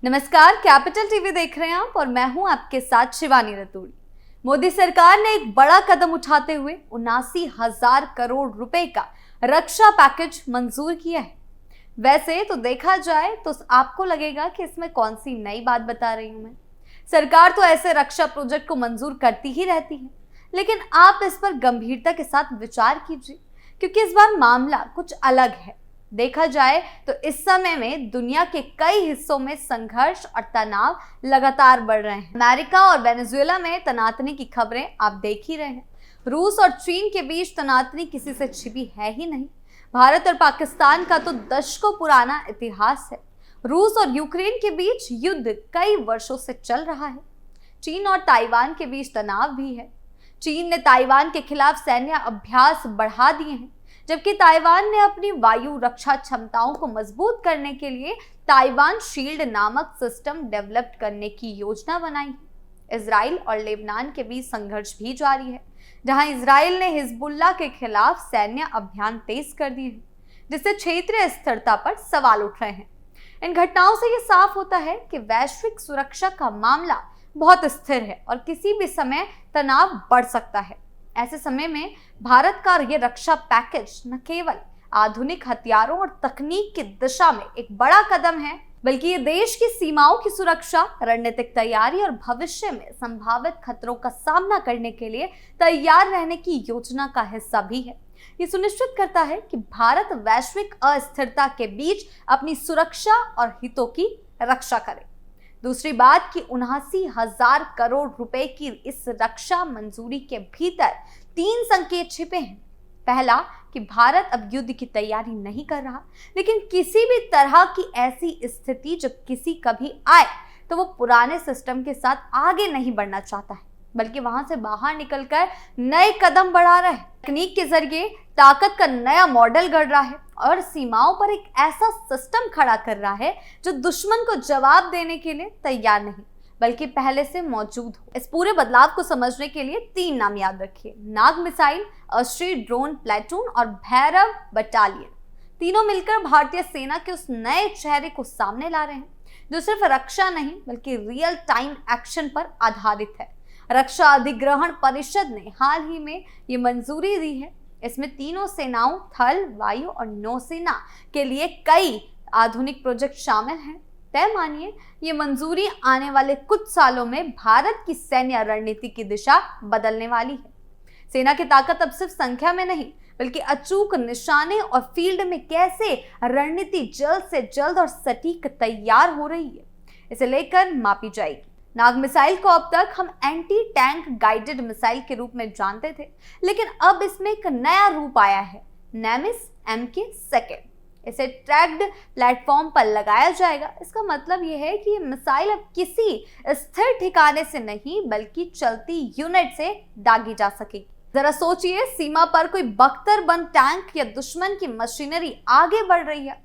नमस्कार, capital TV देख रहे हैं आप और मैं हूं आपके साथ शिवानी रतूड़ी। मोदी सरकार ने एक बड़ा कदम उठाते हुए 79,000 करोड़ रुपए का रक्षा पैकेज मंजूर किया है। वैसे तो देखा जाए तो आपको लगेगा कि इसमें कौन सी नई बात बता रही हूं मैं। सरकार तो ऐसे रक्षा प्रोजेक्ट को मंजूर करती ही रहती है, लेकिन आप इस पर गंभीरता के साथ विचार कीजिए, क्योंकि इस बार मामला कुछ अलग है। देखा जाए तो इस समय में दुनिया के कई हिस्सों में संघर्ष और तनाव लगातार बढ़ रहे हैं। अमेरिका और वेनेजुएला में तनातनी की खबरें आप देख ही रहे हैं। रूस और चीन के बीच तनातनी किसी से छिपी है ही नहीं। भारत और पाकिस्तान का तो दशकों पुराना इतिहास है। रूस और यूक्रेन के बीच युद्ध कई वर्षों से चल रहा है। चीन और ताइवान के बीच तनाव भी है। चीन ने ताइवान के खिलाफ सैन्य अभ्यास बढ़ा दिए हैं, जबकि ताइवान ने अपनी वायु रक्षा क्षमताओं को मजबूत करने के लिए ताइवान शील्ड नामक सिस्टम डेवलप करने की योजना बनाई। इजराइल और लेबनान के बीच संघर्ष भी जारी है, जहां इजराइल ने हिजबुल्लाह के खिलाफ सैन्य अभियान तेज कर दिए हैं, जिससे क्षेत्रीय स्थिरता पर सवाल उठ रहे हैं। इन घटनाओं से यह साफ होता है कि वैश्विक सुरक्षा का मामला बहुत स्थिर है और किसी भी समय तनाव बढ़ सकता है। ऐसे समय में भारत का ये रक्षा पैकेज न केवल आधुनिक हथियारों और तकनीक की दिशा में एक बड़ा कदम है, बल्कि ये देश की सीमाओं की सुरक्षा, रणनीतिक तैयारी और भविष्य में संभावित खतरों का सामना करने के लिए तैयार रहने की योजना का हिस्सा भी है। ये सुनिश्चित करता है कि भारत वैश्विक अस्थिरता के बीच अपनी सुरक्षा और हितों की रक्षा करे। दूसरी बात कि 79,000 करोड़ रुपए की इस रक्षा मंजूरी के भीतर 3 संकेत छिपे हैं। पहला कि भारत अब युद्ध की तैयारी नहीं कर रहा, लेकिन किसी भी तरह की ऐसी स्थिति जब किसी कभी आए तो वो पुराने सिस्टम के साथ आगे नहीं बढ़ना चाहता है, बल्कि वहां से बाहर निकलकर नए कदम बढ़ा रहा है। तकनीक के जरिए ताकत का नया मॉडल गढ़ रहा है और सीमाओं पर एक ऐसा सिस्टम खड़ा कर रहा है जो दुश्मन को जवाब देने के लिए तैयार नहीं, बल्कि पहले से मौजूद हो। इस पूरे बदलाव को समझने के लिए 3 नाम याद रखिए: नाग मिसाइल, अस्त्री ड्रोन प्लेटून और भैरव बटालियन। तीनों मिलकर भारतीय सेना के उस नए चेहरे को सामने ला रहे हैं, जो सिर्फ रक्षा नहीं बल्कि रियल टाइम एक्शन पर आधारित है। रक्षा अधिग्रहण परिषद ने हाल ही में ये मंजूरी दी है। इसमें तीनों सेनाओं, थल, वायु और नौसेना के लिए कई आधुनिक प्रोजेक्ट शामिल हैं। तय मानिए, ये मंजूरी आने वाले कुछ सालों में भारत की सैन्य रणनीति की दिशा बदलने वाली है। सेना की ताकत अब सिर्फ संख्या में नहीं, बल्कि अचूक निशाने और फील्ड में कैसे रणनीति जल्द से जल्द और सटीक तैयार हो रही है, इसे लेकर मापी जाएगी। नाग मिसाइल को अब तक हम एंटी टैंक गाइडेड मिसाइल के रूप में जानते थे, लेकिन अब इसमें एक नया रूप आया है, नेमिस MK2। इसे ट्रैक्ड प्लेटफॉर्म पर लगाया जाएगा। इसका मतलब यह है कि ये मिसाइल अब किसी स्थिर ठिकाने से नहीं बल्कि चलती यूनिट से दागी जा सकेगी। जरा सोचिए, सीमा पर कोई बख्तरबंद टैंक या दुश्मन की मशीनरी आगे बढ़ रही है,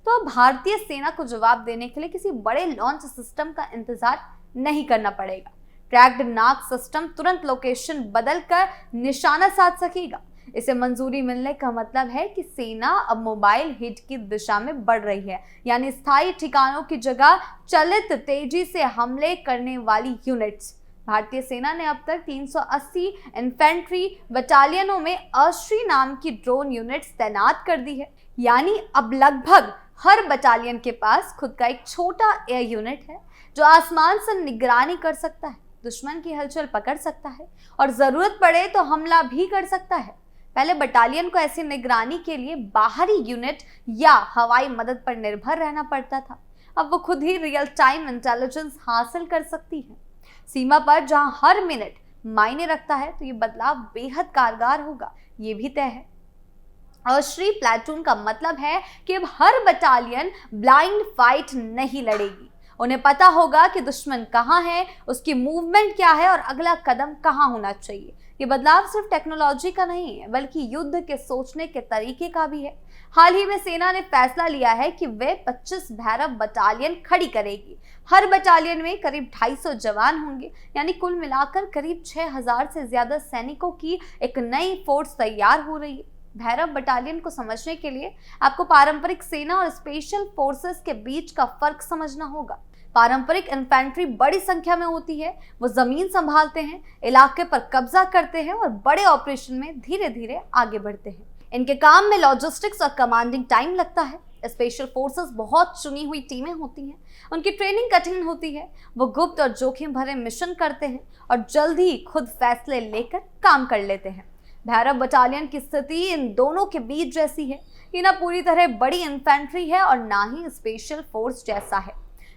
तो अब भारतीय सेना को जवाब देने के लिए किसी बड़े लॉन्च सिस्टम का इंतजार नहीं करना पड़ेगा। ट्रैक्ड नाग सिस्टम तुरंत लोकेशन बदलकर निशाना साध सकेगा। इसे मंजूरी मिलने का मतलब है कि सेना अब मोबाइल हिट की दिशा में बढ़ रही है, यानी स्थायी ठिकानों की जगह चलित तेजी से हमले करने वाली यूनिट्स। भारतीय सेना ने अब तक 380 इन्फेंट्री बटालियनों में अस्त्री नाम की ड्रोन यूनिट्स तैनात कर दी है, यानी अब लगभग हर बटालियन के पास खुद का एक छोटा एयर यूनिट है जो आसमान से निगरानी कर सकता है, दुश्मन की हलचल पकड़ सकता है और जरूरत पड़े तो हमला भी कर सकता है। पहले बटालियन को ऐसी निगरानी के लिए बाहरी यूनिट या हवाई मदद पर निर्भर रहना पड़ता था। अब वो खुद ही रियल टाइम इंटेलिजेंस हासिल कर सकती है। सीमा पर जहां हर मिनट मायने रखता है, तो ये बदलाव बेहद कारगर होगा, ये भी तय है। अस्त्री प्लेटून का मतलब है कि अब हर बटालियन ब्लाइंड फाइट नहीं लड़ेगी। उन्हें पता होगा कि दुश्मन कहाँ है, उसकी मूवमेंट क्या है और अगला कदम कहाँ होना चाहिए। ये बदलाव सिर्फ टेक्नोलॉजी का नहीं है, बल्कि युद्ध के सोचने के तरीके का भी है। हाल ही में सेना ने फैसला लिया है कि वे 25 भैरव बटालियन खड़ी करेगी। हर बटालियन में करीब 250 जवान होंगे, यानी कुल मिलाकर करीब 6,000 से ज्यादा सैनिकों की एक नई फोर्स तैयार हो रही है। भैरव बटालियन को समझने के लिए आपको पारंपरिक सेना और स्पेशल फोर्सेस के बीच का फर्क समझना होगा। पारंपरिक इन्फेंट्री बड़ी संख्या में होती है, वो जमीन संभालते हैं, इलाके पर कब्जा करते हैं और बड़े ऑपरेशन में धीरे धीरे आगे बढ़ते हैं। इनके काम में लॉजिस्टिक्स और कमांडिंग टाइम लगता है। स्पेशल फोर्सेस बहुत चुनी हुई टीमें होती हैं, उनकी ट्रेनिंग कठिन होती है, वो गुप्त और जोखिम भरे मिशन करते हैं और जल्द ही खुद फैसले लेकर काम कर लेते हैं। भैरव बटालियन की स्थिति इन दोनों के बीच जैसी है। ये ना पूरी तरह बड़ी इन्फेंट्री है और ना ही स्पेशल फोर्स जैसा है।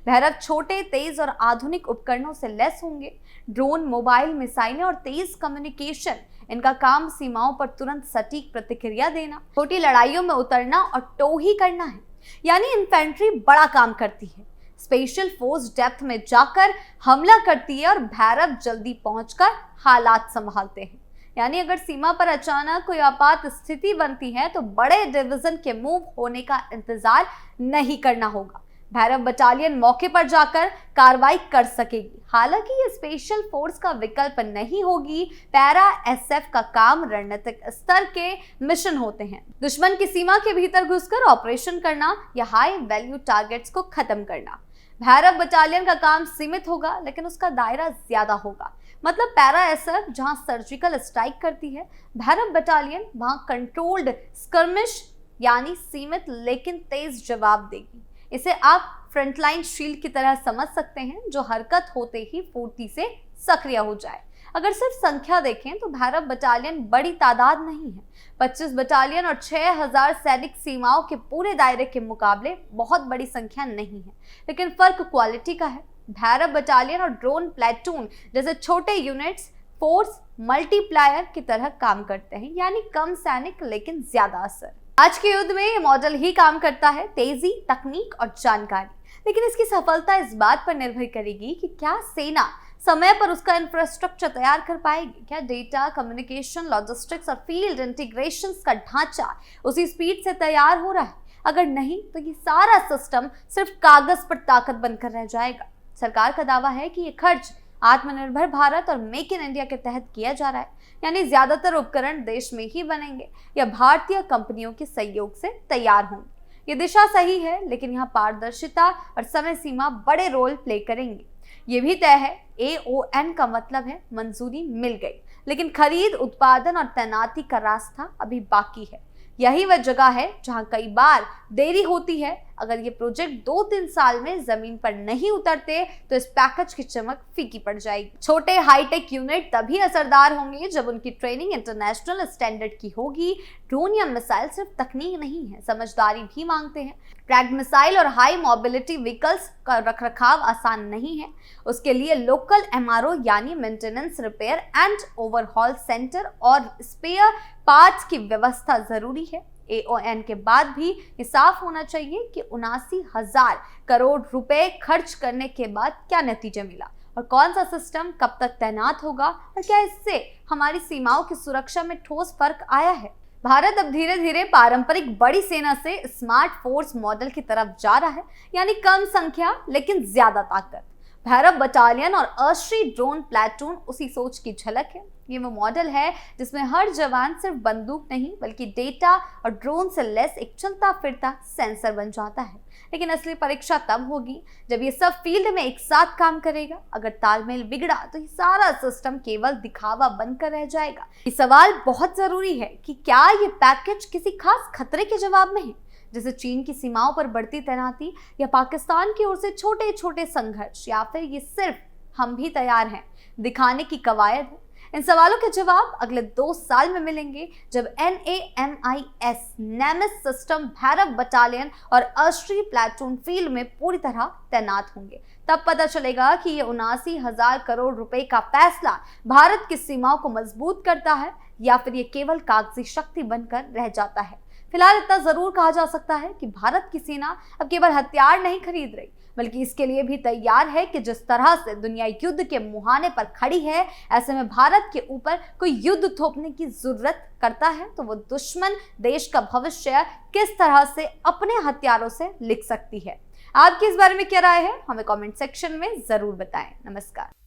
भैरव छोटे, तेज और आधुनिक उपकरणों से लैस होंगे। ड्रोन, मोबाइल, मिसाइलें और तेज कम्युनिकेशन, इनका काम सीमाओं पर तुरंत सटीक प्रतिक्रिया देना, छोटी लड़ाइयों में उतरना और टो ही करना है। यानी इन्फेंट्री बड़ा काम करती है, स्पेशल फोर्स डेप्थ में जाकर हमला करती है और भैरव जल्दी पहुंचकर हालात संभालते हैं। यानी अगर सीमा पर अचानक कोई आपात स्थिति बनती है तो बड़े डिवीजन के मूव होने का इंतजार नहीं करना होगा। भैरव बटालियन मौके पर जाकर कार्रवाई कर सकेगी। हालांकि ये स्पेशल फोर्स का विकल्प नहीं होगी। पैरा एसएफ का काम रणनीतिक स्तर के मिशन होते हैं, दुश्मन की सीमा के भीतर घुसकर ऑपरेशन करना या हाई वैल्यू टारगेट्स को खत्म करना। भैरव बटालियन का काम सीमित होगा लेकिन उसका दायरा ज्यादा होगा। मतलब पैरा एसएफ जहां सर्जिकल स्ट्राइक करती है, भैरव बटालियन वहां कंट्रोल्ड स्कर्मिश यानी सीमित लेकिन तेज जवाब देगी। इसे आप फ्रंटलाइन शील्ड की तरह समझ सकते हैं, जो हरकत होते ही फुर्ती से सक्रिय हो जाए। अगर सिर्फ संख्या देखें तो भैरव बटालियन बड़ी तादाद नहीं है। 25 बटालियन और 6000 सैनिक सीमाओं के पूरे दायरे के मुकाबले बहुत बड़ी संख्या नहीं है, लेकिन फर्क क्वालिटी का है। भैरव बटालियन और ड्रोन प्लेटून जैसे छोटे यूनिट्स फोर्स मल्टीप्लायर की तरह काम करते हैं, यानी कम सैनिक लेकिन ज्यादा असर। आज के युद्ध में ये मॉडल ही काम करता है, तेजी, तकनीक और जानकारी। लेकिन इसकी सफलता इस बात पर निर्भर करेगी कि क्या सेना समय पर उसका इंफ्रास्ट्रक्चर तैयार कर पाएगी, क्या डेटा, कम्युनिकेशन, लॉजिस्टिक्स और फील्ड इंटीग्रेशन का ढांचा उसी स्पीड से तैयार हो रहा है। अगर नहीं तो ये सारा सिस्टम सिर्फ कागज पर ताकत बनकर रह जाएगा। सरकार का दावा है कि ये खर्च आत्मनिर्भर भारत और मेक इन इंडिया के तहत किया जा रहा है, यानी ज्यादातर उपकरण देश में ही बनेंगे या भारतीय कंपनियों के सहयोग से तैयार होंगे। ये दिशा सही है, लेकिन यहाँ पारदर्शिता और समय सीमा बड़े रोल प्ले करेंगे। ये भी तय है, AON का मतलब है मंजूरी मिल गई, लेकिन खरीद, उत्पादन और तैनाती का रास्ता अभी बाकी है। यही वह जगह है जहां कई बार देरी होती है। अगर ये प्रोजेक्ट 2-3 साल में जमीन पर नहीं उतरते तो इस पैकेज की चमक फीकी पड़ जाएगी। छोटे हाईटेक यूनिट तभी असरदार होंगे जब उनकी ट्रेनिंग इंटरनेशनल स्टैंडर्ड की होगी। ड्रोन या मिसाइल सिर्फ तकनीक नहीं है, समझदारी भी मांगते हैं। ट्रैक्ड मिसाइल और हाई मोबिलिटी व्हीकल्स का रखरखाव आसान नहीं है। उसके लिए लोकल MRO यानी maintenance, repair and overhaul centre और स्पेयर पार्ट्स की व्यवस्था जरूरी है। AON के बाद भी ये साफ होना चाहिए कि 79,000 करोड़ रुपए खर्च करने के बाद क्या नतीजा मिला और कौन सा सिस्टम कब तक तैनात होगा और क्या इससे हमारी सीमाओं की सुरक्षा में ठोस फर्क आया है। भारत अब धीरे धीरे पारंपरिक बड़ी सेना से स्मार्ट फोर्स मॉडल की तरफ जा रहा है, यानी कम संख्या लेकिन ज्यादा ताकत। भैरव बटालियन और अस्ट्री ड्रोन प्लेटून उसी सोच की झलक है। ये वो मॉडल है जिसमें हर जवान सिर्फ बंदूक नहीं बल्कि डेटा और ड्रोन से लैस एक चलता फिरता सेंसर बन जाता है। लेकिन असली परीक्षा तब होगी जब ये सब फील्ड में एक साथ काम करेगा। अगर तालमेल बिगड़ा तो ये सारा सिस्टम केवल दिखावा बनकर रह जाएगा। ये सवाल बहुत जरूरी है कि क्या ये पैकेज किसी खास खतरे के जवाब में है, जैसे चीन की सीमाओं पर बढ़ती तैनाती या पाकिस्तान की ओर से छोटे छोटे संघर्ष, या फिर ये सिर्फ हम भी तैयार हैं दिखाने की कवायद है। इन सवालों के जवाब अगले 2 साल में मिलेंगे जब NAMIS नेमिस सिस्टम भैरव बटालियन और अस्ट्री प्लेटून फील्ड में पूरी तरह तैनात होंगे। तब पता चलेगा कि ये 79,000 करोड़ रुपए का फैसला भारत की सीमाओं को मजबूत करता है या फिर ये केवल कागजी शक्ति बनकर रह जाता है। फिलहाल इतना जरूर कहा जा सकता है कि भारत की सेना अब केवल हथियार नहीं खरीद रही, बल्कि इसके लिए भी तैयार है कि जिस तरह से दुनिया युद्ध के मुहाने पर खड़ी है, ऐसे में भारत के ऊपर कोई युद्ध थोपने की जरूरत करता है तो वो दुश्मन देश का भविष्य किस तरह से अपने हथियारों से लिख सकती है। आपकी इस बारे में क्या राय है, हमें कमेंट सेक्शन में जरूर बताएं। नमस्कार।